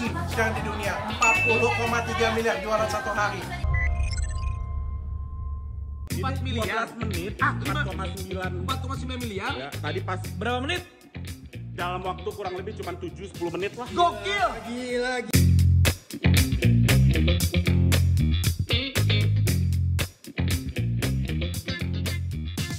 tinggi sekarang di dunia, 40,3 miliar jualan satu hari. 4 miliar 14 menit, 4,9 miliar. ya, tadi pas Berapa menit? dalam waktu kurang lebih cuma 7-10 menit lah. Gokil. Gila.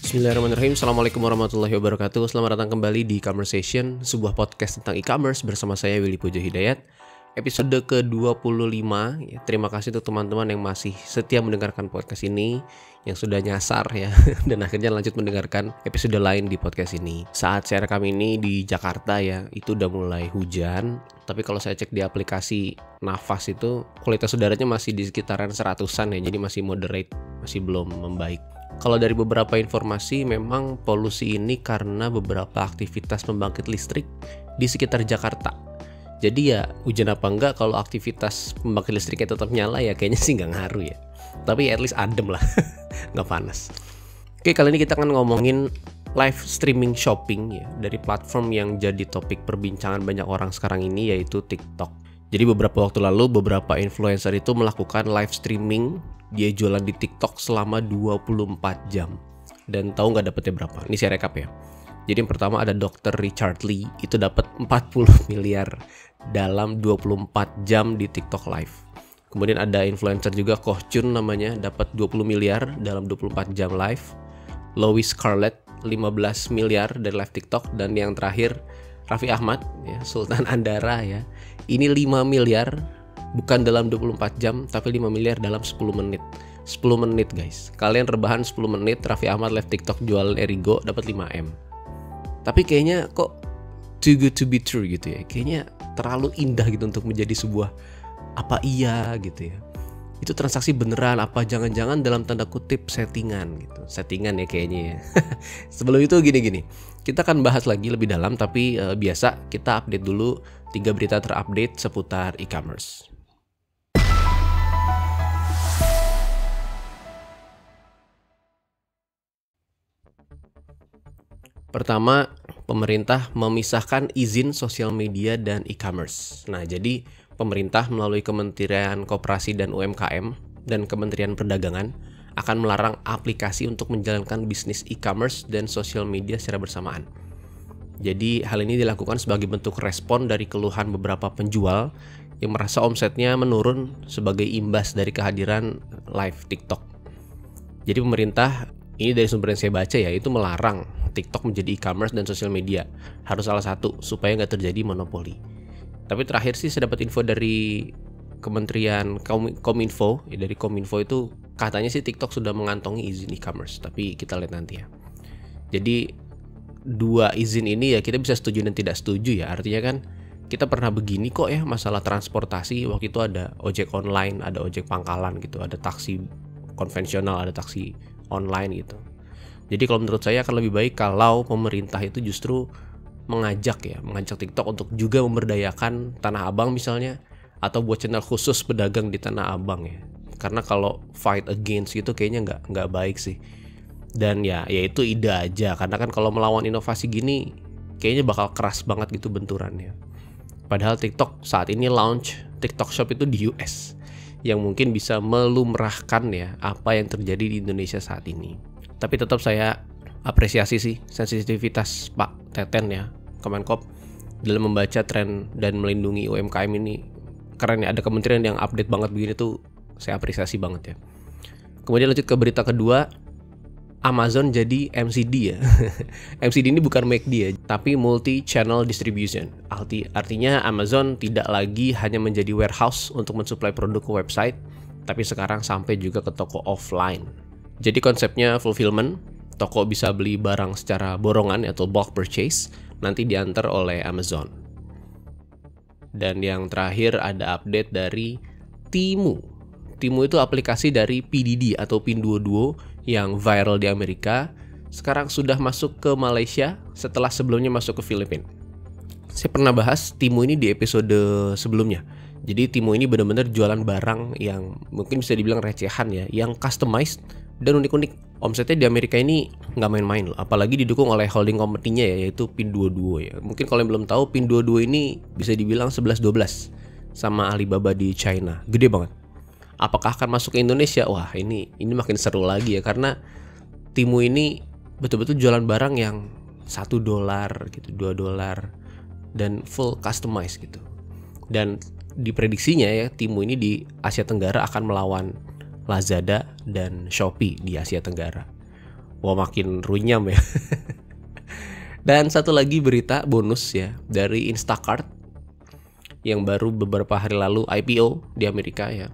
Bismillahirrahmanirrahim. Assalamualaikum warahmatullahi wabarakatuh. Selamat datang kembali di Conversation, sebuah podcast tentang e-commerce bersama saya Willy Pujo Hidayat. Episode ke-25 ya, terima kasih untuk teman-teman yang masih setia mendengarkan podcast ini, yang sudah nyasar ya dan akhirnya lanjut mendengarkan episode lain di podcast ini. Saat saya rekam ini di Jakarta ya, itu udah mulai hujan. Tapi kalau saya cek di aplikasi Nafas itu kualitas udaranya masih di sekitaran 100-an ya, jadi masih moderate, masih belum membaik. Kalau dari beberapa informasi, memang polusi ini karena beberapa aktivitas pembangkit listrik di sekitar Jakarta. Jadi ya hujan apa enggak, kalau aktivitas pembangkit listriknya tetap nyala ya kayaknya sih nggak ngaruh ya. Tapi at least adem lah, nggak panas. Oke, kali ini kita akan ngomongin live streaming shopping ya, dari platform yang jadi topik perbincangan banyak orang sekarang ini, yaitu TikTok. Jadi beberapa waktu lalu beberapa influencer itu melakukan live streaming, dia jualan di TikTok selama 24 jam. Dan tahu nggak dapetnya berapa? Ini saya rekap ya. Jadi yang pertama ada Dr. Richard Lee, itu dapat 40 miliar dalam 24 jam di TikTok live. Kemudian ada influencer juga, Koh Chun namanya, dapat 20 miliar dalam 24 jam live. Louis Scarlett 15 miliar dari live TikTok. Dan yang terakhir Raffi Ahmad ya, Sultan Andara ya. Ini 5 miliar bukan dalam 24 jam tapi 5 miliar dalam 10 menit. 10 menit guys. Kalian rebahan 10 menit, Raffi Ahmad live TikTok jualan Erigo dapat 5M. Tapi kayaknya kok too good to be true gitu ya. Kayaknya terlalu indah gitu untuk menjadi sebuah apa iya gitu ya. Itu transaksi beneran apa jangan-jangan dalam tanda kutip settingan gitu. Settingan ya kayaknya ya. Sebelum itu gini-gini. Kita akan bahas lagi lebih dalam, tapi biasa kita update dulu 3 berita terupdate seputar e-commerce. Pertama, pemerintah memisahkan izin sosial media dan e-commerce. Nah, jadi pemerintah melalui Kementerian Koperasi dan UMKM dan Kementerian Perdagangan akan melarang aplikasi untuk menjalankan bisnis e-commerce dan sosial media secara bersamaan. Jadi, hal ini dilakukan sebagai bentuk respon dari keluhan beberapa penjual yang merasa omsetnya menurun sebagai imbas dari kehadiran live TikTok. Jadi, pemerintah, ini dari sumber yang saya baca ya, itu melarang TikTok menjadi e-commerce dan sosial media. Harus salah satu supaya nggak terjadi monopoli. Tapi terakhir sih saya dapat info dari Kementerian Kominfo, ya dari Kominfo itu katanya sih TikTok sudah mengantongi izin e-commerce. Tapi kita lihat nanti ya. Jadi 2 izin ini ya kita bisa setuju dan tidak setuju ya. Artinya kan kita pernah begini kok ya, masalah transportasi. Waktu itu ada ojek online, ada ojek pangkalan gitu, ada taksi konvensional, ada taksi online gitu. Jadi kalau menurut saya akan lebih baik kalau pemerintah itu justru mengajak TikTok untuk juga memberdayakan Tanah Abang misalnya, atau buat channel khusus pedagang di Tanah Abang ya. Karena kalau fight against gitu kayaknya nggak baik sih. Dan ya itu ide aja, karena kan kalau melawan inovasi gini kayaknya bakal keras banget gitu benturannya. Padahal TikTok saat ini launch TikTok Shop itu di US, yang mungkin bisa melumrahkan ya apa yang terjadi di Indonesia saat ini. Tapi tetap saya apresiasi sih sensitivitas Pak Teten ya, Kemenkop, dalam membaca tren dan melindungi UMKM ini. Keren ya, ada kementerian yang update banget begini tuh, saya apresiasi banget ya. Kemudian lanjut ke berita kedua, Amazon jadi MCD ya. MCD ini bukan McD ya, tapi multi-channel distribution. Artinya Amazon tidak lagi hanya menjadi warehouse untuk mensuplai produk ke website, tapi sekarang sampai juga ke toko offline. Jadi konsepnya fulfillment, toko bisa beli barang secara borongan atau bulk purchase, nanti diantar oleh Amazon. Dan yang terakhir ada update dari Temu. Temu itu aplikasi dari PDD atau Pinduoduo yang viral di Amerika. Sekarang sudah masuk ke Malaysia setelah sebelumnya masuk ke Filipina. Saya pernah bahas Temu ini di episode sebelumnya. Jadi Temu ini benar-benar jualan barang yang mungkin bisa dibilang recehan ya, yang customized dan unik-unik. Omsetnya di Amerika ini nggak main-main loh, apalagi didukung oleh holding company-nya ya, yaitu Pinduoduo ya. Mungkin kalau yang belum tahu, Pinduoduo ini bisa dibilang 11-12 sama Alibaba di China. Gede banget. Apakah akan masuk ke Indonesia? Wah, ini makin seru lagi ya, karena Temu ini betul-betul jualan barang yang $1 gitu, $2 dan full customized gitu. Dan diprediksinya ya, Temu ini di Asia Tenggara akan melawan Lazada dan Shopee di Asia Tenggara. Wah, makin runyam ya. Dan satu lagi berita bonus ya dari Instacart yang baru beberapa hari lalu IPO di Amerika ya.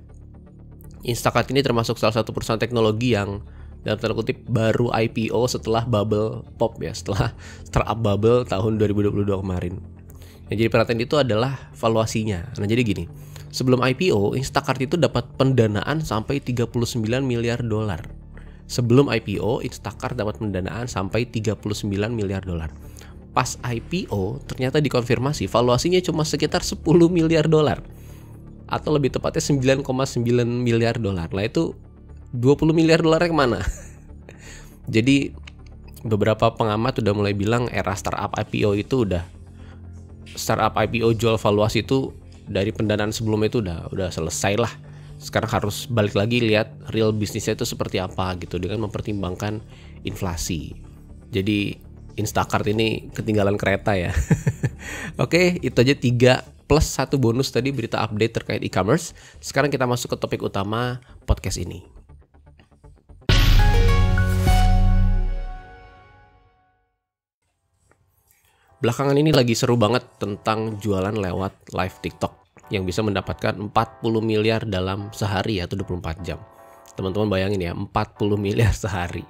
Instacart ini termasuk salah satu perusahaan teknologi yang dalam tanda kutip baru IPO setelah bubble pop ya, setelah startup bubble tahun 2022 kemarin. Yang jadi perhatian itu adalah valuasinya. Nah, jadi gini, sebelum IPO Instacart itu dapat pendanaan sampai $39 miliar. Sebelum IPO, Instacart dapat pendanaan sampai $39 miliar. Pas IPO, ternyata dikonfirmasi valuasinya cuma sekitar $10 miliar. Atau lebih tepatnya $9,9 miliar. Nah itu $20 miliar kemana? Jadi beberapa pengamat udah mulai bilang era startup IPO itu startup IPO jual valuasi itu dari pendanaan sebelumnya itu udah selesai lah. Sekarang harus balik lagi lihat real bisnisnya itu seperti apa gitu dengan mempertimbangkan inflasi. Jadi Instacart ini ketinggalan kereta ya. Oke, itu aja 3 plus 1 bonus tadi berita update terkait e-commerce. Sekarang kita masuk ke topik utama podcast ini. Belakangan ini lagi seru banget tentang jualan lewat live TikTok yang bisa mendapatkan 40 miliar dalam sehari atau 24 jam. Teman-teman bayangin ya, 40 miliar sehari.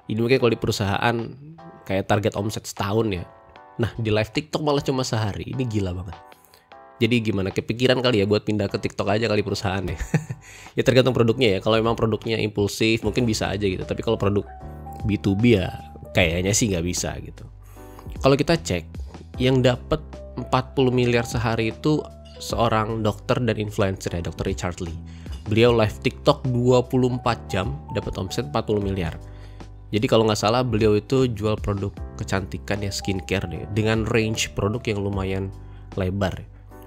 Ini mungkin kalau di perusahaan kayak target omset setahun ya. Nah, di live TikTok malah cuma sehari. Ini gila banget. Jadi gimana, kepikiran kali ya buat pindah ke TikTok aja kali perusahaan ya. Ya tergantung produknya ya. Kalau memang produknya impulsif mungkin bisa aja gitu. Tapi kalau produk B2B ya kayaknya sih nggak bisa gitu. Kalau kita cek, yang dapat 40 miliar sehari itu seorang dokter dan influencer ya, Dr. Richard Lee. Beliau live TikTok 24 jam dapat omset 40 miliar. Jadi kalau nggak salah beliau itu jual produk kecantikan ya, skincare deh, dengan range produk yang lumayan lebar.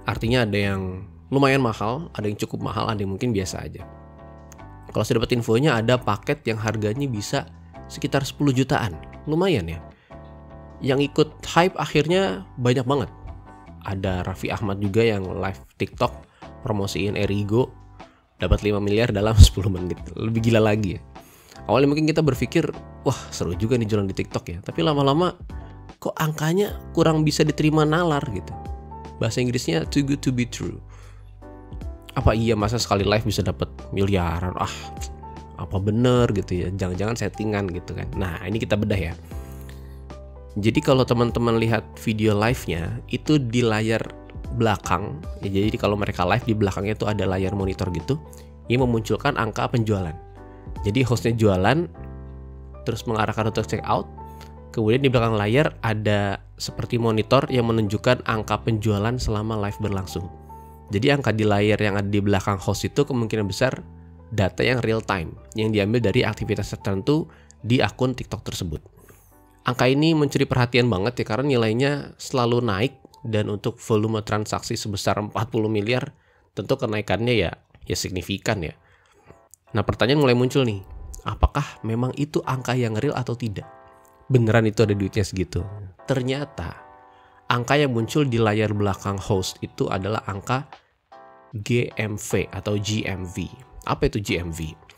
Artinya ada yang lumayan mahal, ada yang cukup mahal, ada yang mungkin biasa aja. Kalau saya dapat infonya ada paket yang harganya bisa sekitar 10 jutaan. Lumayan ya. Yang ikut hype akhirnya banyak banget. Ada Raffi Ahmad juga yang live TikTok promosiin Erigo dapat 5 miliar dalam 10 menit. Lebih gila lagi ya. Awalnya mungkin kita berpikir, wah seru juga nih jualan di TikTok ya. Tapi lama-lama kok angkanya kurang bisa diterima nalar gitu. Bahasa Inggrisnya too good to be true. Apa iya masa sekali live bisa dapat miliaran? Apa bener gitu ya? Jangan-jangan settingan gitu kan. Nah ini kita bedah ya. Jadi kalau teman-teman lihat video live-nya itu di layar belakang ya, jadi kalau mereka live di belakangnya itu ada layar monitor gitu yang memunculkan angka penjualan. Jadi hostnya jualan terus mengarahkan untuk check out, kemudian di belakang layar ada seperti monitor yang menunjukkan angka penjualan selama live berlangsung. Jadi angka di layar yang ada di belakang host itu kemungkinan besar data yang real time yang diambil dari aktivitas tertentu di akun TikTok tersebut. Angka ini mencuri perhatian banget ya karena nilainya selalu naik, dan untuk volume transaksi sebesar 40 miliar tentu kenaikannya ya signifikan ya. Nah pertanyaan mulai muncul nih, apakah memang itu angka yang real atau tidak? Beneran itu ada duitnya segitu? Ternyata angka yang muncul di layar belakang host itu adalah angka GMV atau GMV. Apa itu GMV?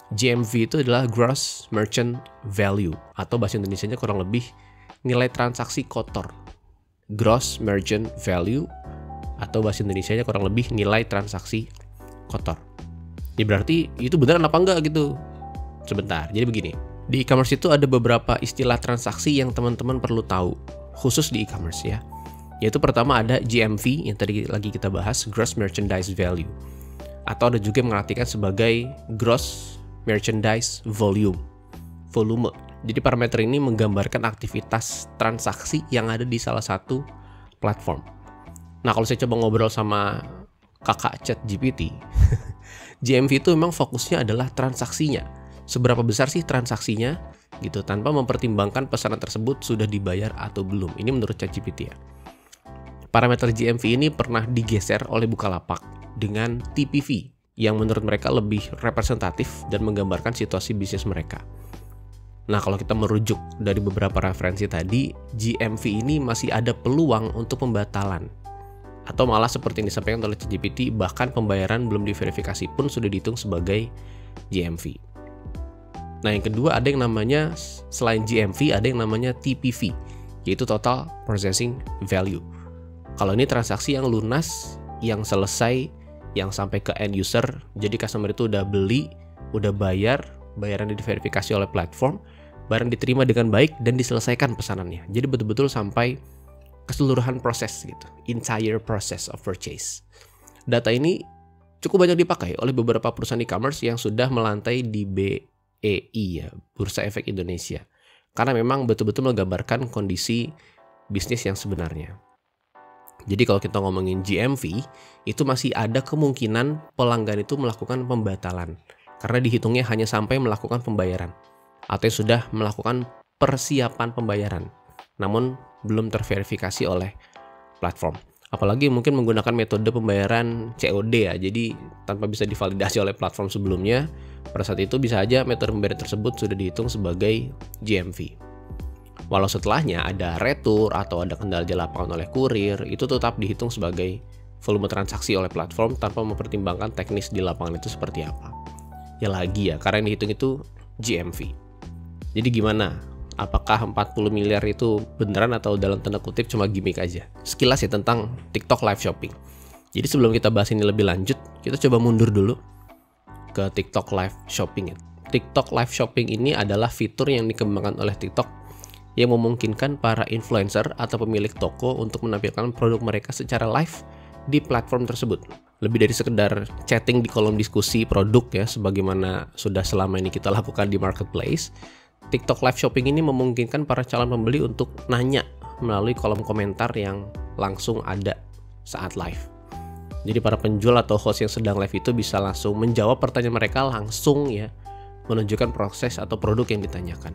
GMV itu adalah Gross Merchant Value, atau bahasa Indonesianya kurang lebih nilai transaksi kotor. Gross Merchant Value atau bahasa Indonesianya kurang lebih nilai transaksi kotor. Ya berarti itu beneran apa enggak gitu? Sebentar, jadi begini. Di e-commerce itu ada beberapa istilah transaksi yang teman-teman perlu tahu, khusus di e-commerce ya. Yaitu pertama ada GMV yang tadi lagi kita bahas, Gross Merchandise Value. Atau ada juga yang mengartikan sebagai Gross Merchandise Volume. Jadi parameter ini menggambarkan aktivitas transaksi yang ada di salah satu platform. Nah kalau saya coba ngobrol sama kakak ChatGPT, GMV itu memang fokusnya adalah transaksinya. Seberapa besar sih transaksinya gitu, tanpa mempertimbangkan pesanan tersebut sudah dibayar atau belum. Ini menurut ChatGPT ya. Parameter GMV ini pernah digeser oleh Bukalapak dengan TPV yang menurut mereka lebih representatif dan menggambarkan situasi bisnis mereka. Nah, kalau kita merujuk dari beberapa referensi tadi, GMV ini masih ada peluang untuk pembatalan. Atau malah seperti yang disampaikan oleh ChatGPT, bahkan pembayaran belum diverifikasi pun sudah dihitung sebagai GMV. Nah, yang kedua ada yang namanya, selain GMV, ada yang namanya TPV, yaitu Total Processing Value. Kalau ini transaksi yang lunas, yang selesai, yang sampai ke end user, jadi customer itu udah beli, udah bayar, bayaran diverifikasi oleh platform, barang diterima dengan baik dan diselesaikan pesanannya. Jadi betul-betul sampai keseluruhan proses gitu, entire process of purchase. Data ini cukup banyak dipakai oleh beberapa perusahaan e-commerce yang sudah melantai di BEI ya, Bursa Efek Indonesia. Karena memang betul-betul menggambarkan kondisi bisnis yang sebenarnya. Jadi kalau kita ngomongin GMV, itu masih ada kemungkinan pelanggan itu melakukan pembatalan. Karena dihitungnya hanya sampai melakukan pembayaran. Atau sudah melakukan persiapan pembayaran. Namun belum terverifikasi oleh platform. Apalagi mungkin menggunakan metode pembayaran COD ya. Jadi tanpa bisa divalidasi oleh platform sebelumnya, pada saat itu bisa aja metode pembayaran tersebut sudah dihitung sebagai GMV. Walau setelahnya ada retur atau ada kendala di lapangan oleh kurir, itu tetap dihitung sebagai volume transaksi oleh platform tanpa mempertimbangkan teknis di lapangan itu seperti apa. Ya lagi ya, karena yang dihitung itu GMV. Jadi gimana? Apakah 40 miliar itu beneran atau dalam tanda kutip cuma gimmick aja? Sekilas ya tentang TikTok Live Shopping. Jadi sebelum kita bahas ini lebih lanjut, kita coba mundur dulu ke TikTok Live Shopping. TikTok Live Shopping ini adalah fitur yang dikembangkan oleh TikTok yang memungkinkan para influencer atau pemilik toko untuk menampilkan produk mereka secara live di platform tersebut. Lebih dari sekedar chatting di kolom diskusi produk ya, sebagaimana sudah selama ini kita lakukan di marketplace. TikTok Live Shopping ini memungkinkan para calon pembeli untuk nanya melalui kolom komentar yang langsung ada saat live. Jadi para penjual atau host yang sedang live itu bisa langsung menjawab pertanyaan mereka langsung ya, menunjukkan proses atau produk yang ditanyakan.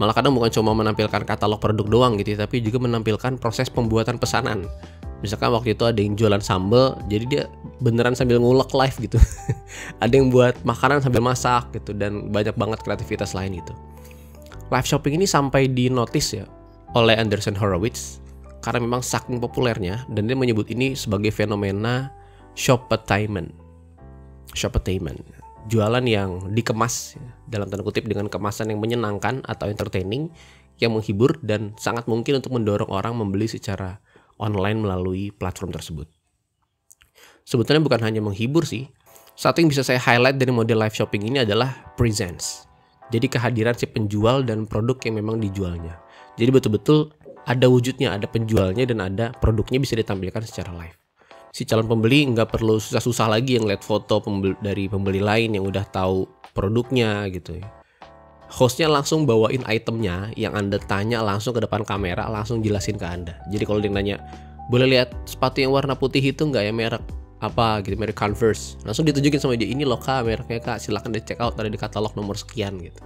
Malah kadang bukan cuma menampilkan katalog produk doang gitu, tapi juga menampilkan proses pembuatan pesanan. Misalkan waktu itu ada yang jualan sambal, jadi dia beneran sambil ngulek live gitu. Ada yang buat makanan sambil masak gitu, dan banyak banget kreativitas lain gitu. Live shopping ini sampai di notice ya oleh Andreessen Horowitz karena memang saking populernya, dan dia menyebut ini sebagai fenomena shoppertainment. Shoppertainment, jualan yang dikemas ya, dalam tanda kutip dengan kemasan yang menyenangkan atau entertaining, yang menghibur dan sangat mungkin untuk mendorong orang membeli secara online melalui platform tersebut. Sebetulnya bukan hanya menghibur sih. Satu yang bisa saya highlight dari model live shopping ini adalah presence. Jadi kehadiran si penjual dan produk yang memang dijualnya. Jadi betul-betul ada wujudnya, ada penjualnya dan ada produknya bisa ditampilkan secara live. Si calon pembeli nggak perlu susah-susah lagi yang lihat foto dari pembeli lain yang udah tahu produknya gitu ya. Hostnya langsung bawain itemnya yang Anda tanya langsung ke depan kamera, langsung jelasin ke Anda. Jadi kalau dia nanya, boleh lihat sepatu yang warna putih itu nggak ya, merek apa gitu, merek Converse, langsung ditunjukin sama dia, ini loh kak mereknya kak, silahkan di check out, ada di katalog nomor sekian gitu.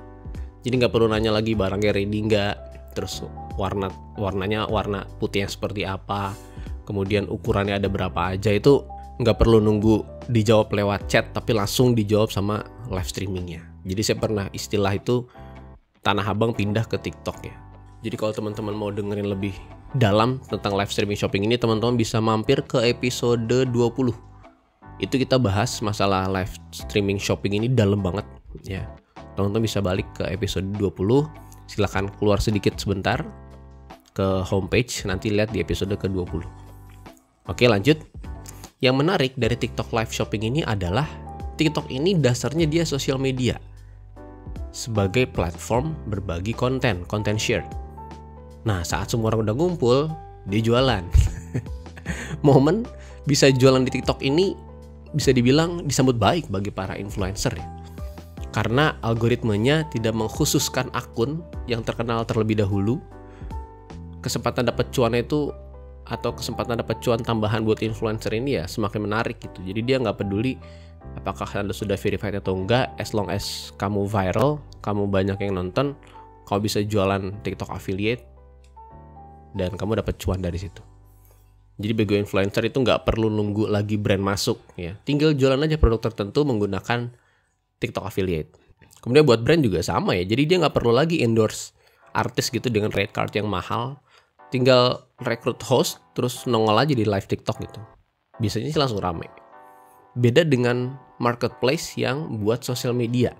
Jadi nggak perlu nanya lagi barangnya ready nggak, terus warnanya warna putih yang seperti apa, kemudian ukurannya ada berapa aja, itu nggak perlu nunggu dijawab lewat chat, tapi langsung dijawab sama live streamingnya. Jadi saya pernah istilah itu Tanah Abang pindah ke TikTok ya. Jadi kalau teman-teman mau dengerin lebih dalam tentang live streaming shopping ini, teman-teman bisa mampir ke episode 20. Itu kita bahas masalah live streaming shopping ini dalam banget ya. Teman-teman bisa balik ke episode 20. Silahkan keluar sedikit sebentar ke homepage, nanti lihat di episode ke-20. Oke, lanjut. Yang menarik dari TikTok live shopping ini adalah TikTok ini dasarnya dia sosial media sebagai platform berbagi konten share. Nah, saat semua orang udah ngumpul, dia jualan. Momen bisa jualan di TikTok ini bisa dibilang disambut baik bagi para influencer ya. Karena algoritmanya tidak mengkhususkan akun yang terkenal terlebih dahulu. Kesempatan dapat cuannya itu, atau kesempatan dapat cuan tambahan buat influencer ini ya semakin menarik gitu. Jadi dia nggak peduli apakah Anda sudah verified atau enggak, as long as kamu viral, kamu banyak yang nonton, kamu bisa jualan TikTok affiliate, dan kamu dapat cuan dari situ. Jadi bagi influencer itu nggak perlu nunggu lagi brand masuk ya. Tinggal jualan aja produk tertentu menggunakan TikTok affiliate. Kemudian buat brand juga sama ya. Jadi dia nggak perlu lagi endorse artis gitu dengan rate card yang mahal. Tinggal rekrut host terus nongol aja di live TikTok gitu. Biasanya sih langsung rame. Beda dengan marketplace yang buat sosial media.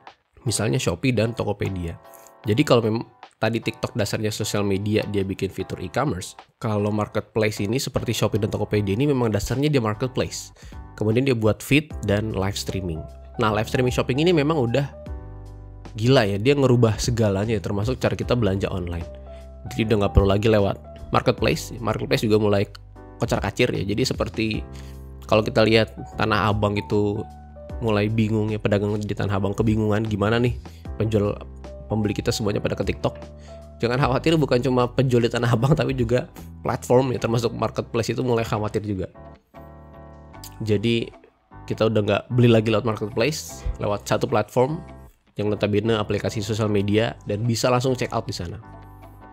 Misalnya Shopee dan Tokopedia. Jadi kalau memang tadi TikTok dasarnya sosial media, dia bikin fitur e-commerce. Kalau marketplace ini seperti Shopee dan Tokopedia ini memang dasarnya dia marketplace. Kemudian dia buat feed dan live streaming. Nah, live streaming shopping ini memang udah gila ya. Dia ngerubah segalanya ya, termasuk cara kita belanja online. Jadi udah nggak perlu lagi lewat marketplace. Marketplace juga mulai kocar-kacir ya. Jadi seperti kalau kita lihat Tanah Abang itu mulai bingung ya, pedagang di Tanah Abang kebingungan gimana nih pembeli kita semuanya pada ke TikTok. Jangan khawatir, bukan cuma penjual di Tanah Abang tapi juga platform ya, termasuk marketplace itu mulai khawatir juga. Jadi kita udah nggak beli lagi lewat marketplace, lewat satu platform yang notabene aplikasi sosial media dan bisa langsung check out di sana.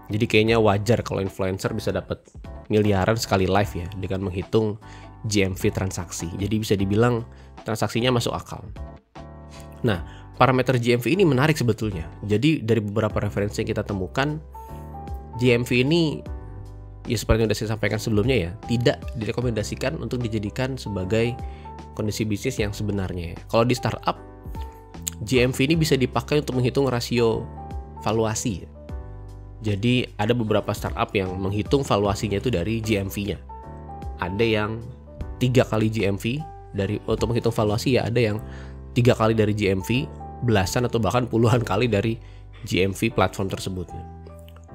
Jadi kayaknya wajar kalau influencer bisa dapat miliaran sekali live ya dengan menghitung GMV transaksi. Jadi bisa dibilang transaksinya masuk akal. Nah, parameter GMV ini menarik sebetulnya. Jadi dari beberapa referensi yang kita temukan, GMV ini ya seperti yang sudah saya sampaikan sebelumnya ya, tidak direkomendasikan untuk dijadikan sebagai kondisi bisnis yang sebenarnya. Kalau di startup, GMV ini bisa dipakai untuk menghitung rasio valuasi. Jadi ada beberapa startup yang menghitung valuasinya itu dari GMV-nya. Ada yang 3 kali GMV untuk menghitung valuasi ya, ada yang 3 kali dari GMV, belasan atau bahkan puluhan kali dari GMV platform tersebut.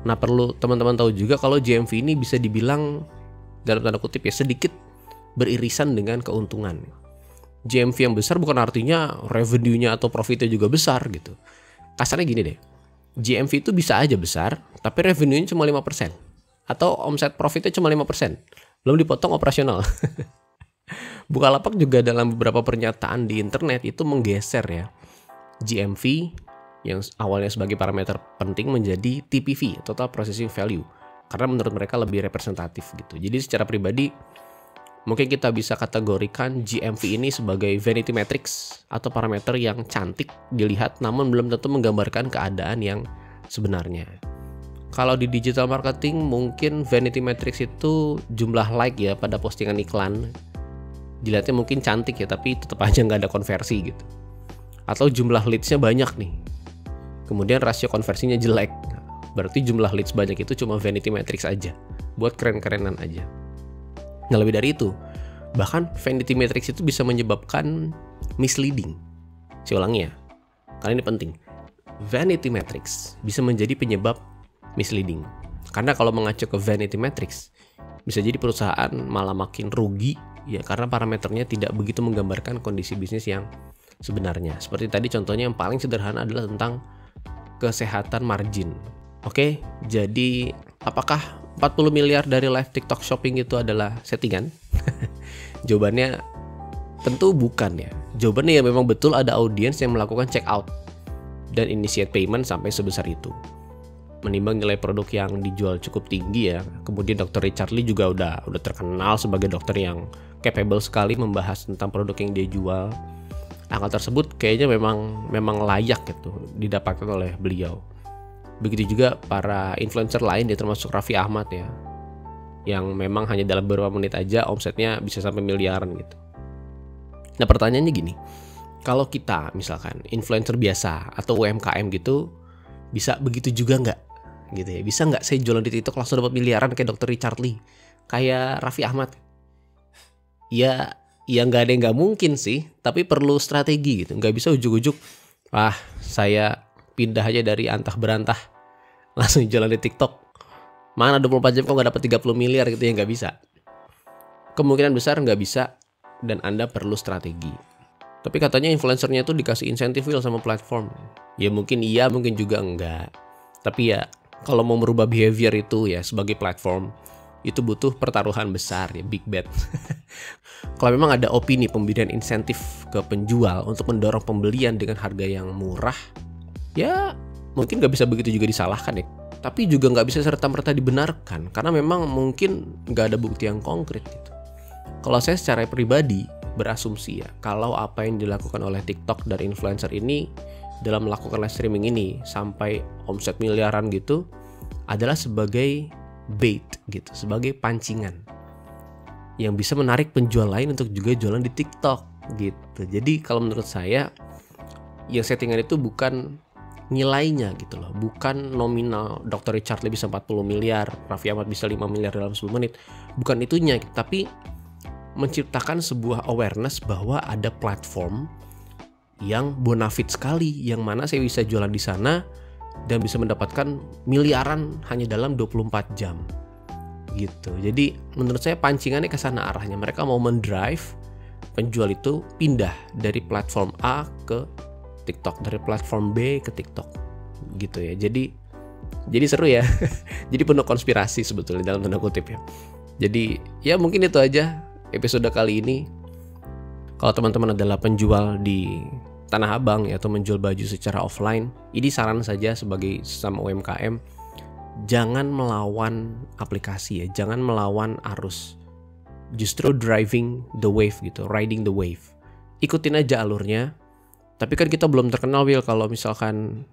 Nah, perlu teman-teman tahu juga kalau GMV ini bisa dibilang dalam tanda kutip ya sedikit beririsan dengan keuntungan. GMV yang besar bukan artinya revenue-nya atau profitnya juga besar gitu. Kasarnya gini deh, GMV itu bisa aja besar, tapi revenue-nya cuma 5%. Atau omset profitnya cuma 5%. Belum dipotong operasional. Bukalapak juga dalam beberapa pernyataan di internet itu menggeser ya GMV yang awalnya sebagai parameter penting menjadi TPV, Total Processing Value, karena menurut mereka lebih representatif gitu. Jadi secara pribadi mungkin kita bisa kategorikan GMV ini sebagai vanity metrics atau parameter yang cantik dilihat namun belum tentu menggambarkan keadaan yang sebenarnya. Kalau di digital marketing mungkin vanity metrics itu jumlah like ya pada postingan iklan. Dilihatnya mungkin cantik ya, tapi tetap aja nggak ada konversi gitu. Atau jumlah leads-nya banyak nih, kemudian rasio konversinya jelek. Berarti jumlah leads banyak itu cuma vanity metrics aja, buat keren-kerenan aja. Nah, lebih dari itu, bahkan vanity metrics itu bisa menyebabkan misleading. Saya ulangi ya, karena ini penting. Vanity metrics bisa menjadi penyebab misleading. Karena kalau mengacu ke vanity metrics, bisa jadi perusahaan malah makin rugi ya, karena parameternya tidak begitu menggambarkan kondisi bisnis yang sebenarnya. Seperti tadi contohnya yang paling sederhana adalah tentang kesehatan margin. Oke, jadi apakah 40 miliar dari live TikTok shopping itu adalah settingan? Jawabannya tentu bukan ya. Jawabannya ya memang betul ada audiens yang melakukan check out dan initiate payment sampai sebesar itu. Menimbang nilai produk yang dijual cukup tinggi ya. Kemudian Dr. Richard Lee juga udah terkenal sebagai dokter yang capable sekali membahas tentang produk yang dia jual. Angka tersebut kayaknya memang layak gitu didapatkan oleh beliau. Begitu juga para influencer lain ya, termasuk Raffi Ahmad ya, yang memang hanya dalam beberapa menit aja omsetnya bisa sampai miliaran gitu. Nah, pertanyaannya gini, kalau kita misalkan influencer biasa atau UMKM gitu, bisa begitu juga nggak? Gitu ya, bisa nggak saya jualan di TikTok langsung dapat miliaran kayak Dr. Richard Lee, kayak Raffi Ahmad? Ya nggak ada yang nggak mungkin sih, tapi perlu strategi gitu. Nggak bisa ujuk-ujuk, saya pindah aja dari antah berantah langsung jualan di TikTok. Mana 24 jam kok nggak dapat 30 miliar gitu ya, nggak bisa. Kemungkinan besar nggak bisa dan Anda perlu strategi. Tapi katanya influencernya itu dikasih insentif sama platform. Ya mungkin iya, mungkin juga enggak. Tapi ya kalau mau merubah behavior itu ya sebagai platform, itu butuh pertaruhan besar ya, big bet. Kalau memang ada opini pemberian insentif ke penjual untuk mendorong pembelian dengan harga yang murah, ya mungkin nggak bisa begitu juga disalahkan ya. tapi juga nggak bisa serta-merta dibenarkan karena memang mungkin nggak ada bukti yang konkret gitu. Kalau saya secara pribadi berasumsi ya, kalau apa yang dilakukan oleh TikTok dan influencer ini dalam melakukan live streaming ini sampai omset miliaran gitu adalah sebagai bait gitu, sebagai pancingan yang bisa menarik penjual lain untuk juga jualan di TikTok gitu. Jadi kalau menurut saya yang settingan itu bukan nilainya gitu loh, bukan nominal Dr. Richard Lee bisa 40 miliar, Raffi Ahmad bisa 5 miliar dalam 10 menit, bukan itunya, tapi menciptakan sebuah awareness bahwa ada platform yang bonafit sekali, yang mana saya bisa jualan di sana dan bisa mendapatkan miliaran hanya dalam 24 jam gitu. Jadi menurut saya pancingannya ke sana arahnya, mereka mau mendrive penjual itu pindah dari platform A ke TikTok, dari platform B ke TikTok gitu ya. Jadi seru ya. Jadi penuh konspirasi sebetulnya dalam tanda kutip ya. Jadi ya mungkin itu aja episode kali ini. Kalau teman-teman adalah penjual di Tanah Abang ya, atau menjual baju secara offline, ini saran saja sebagai sesama UMKM, jangan melawan aplikasi ya, jangan melawan arus. Justru driving the wave gitu, riding the wave. Ikutin aja alurnya. Tapi kan kita belum terkenal, Will, kalau misalkan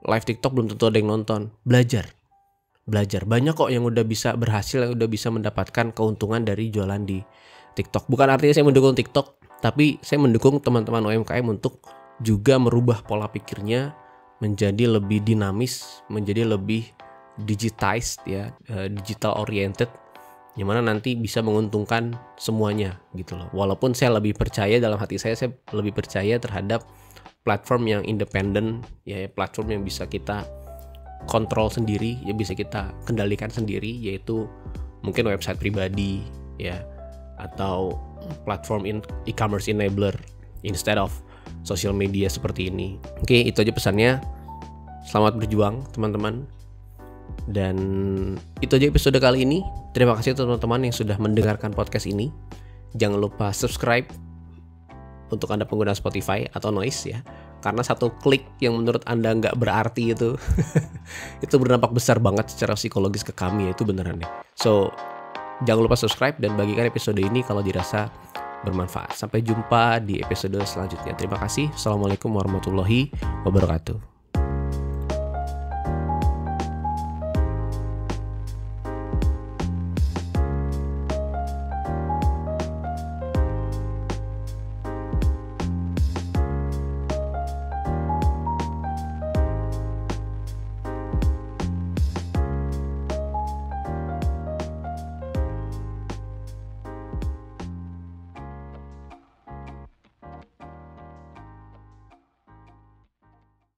live TikTok belum tentu ada yang nonton. Belajar. Banyak kok yang udah bisa berhasil, yang udah bisa mendapatkan keuntungan dari jualan di TikTok. Bukan artinya saya mendukung TikTok, tapi saya mendukung teman-teman UMKM untuk juga merubah pola pikirnya menjadi lebih dinamis, menjadi lebih digitized ya, digital oriented, yang mana nanti bisa menguntungkan semuanya gitu loh. Walaupun saya lebih percaya, dalam hati saya lebih percaya terhadap platform yang independen ya, platform yang bisa kita kontrol sendiri, yang bisa kita kendalikan sendiri, yaitu mungkin website pribadi ya, atau platform e-commerce enabler instead of social media seperti ini. Oke, itu aja pesannya. Selamat berjuang teman-teman. Dan itu aja episode kali ini. Terima kasih teman-teman yang sudah mendengarkan podcast ini. Jangan lupa subscribe untuk Anda pengguna Spotify atau Noise ya. Karena satu klik yang menurut Anda nggak berarti itu itu berdampak besar banget secara psikologis ke kami ya, itu beneran deh. So, jangan lupa subscribe dan bagikan episode ini kalau dirasa bermanfaat. Sampai jumpa di episode selanjutnya. Terima kasih. Assalamualaikum warahmatullahi wabarakatuh.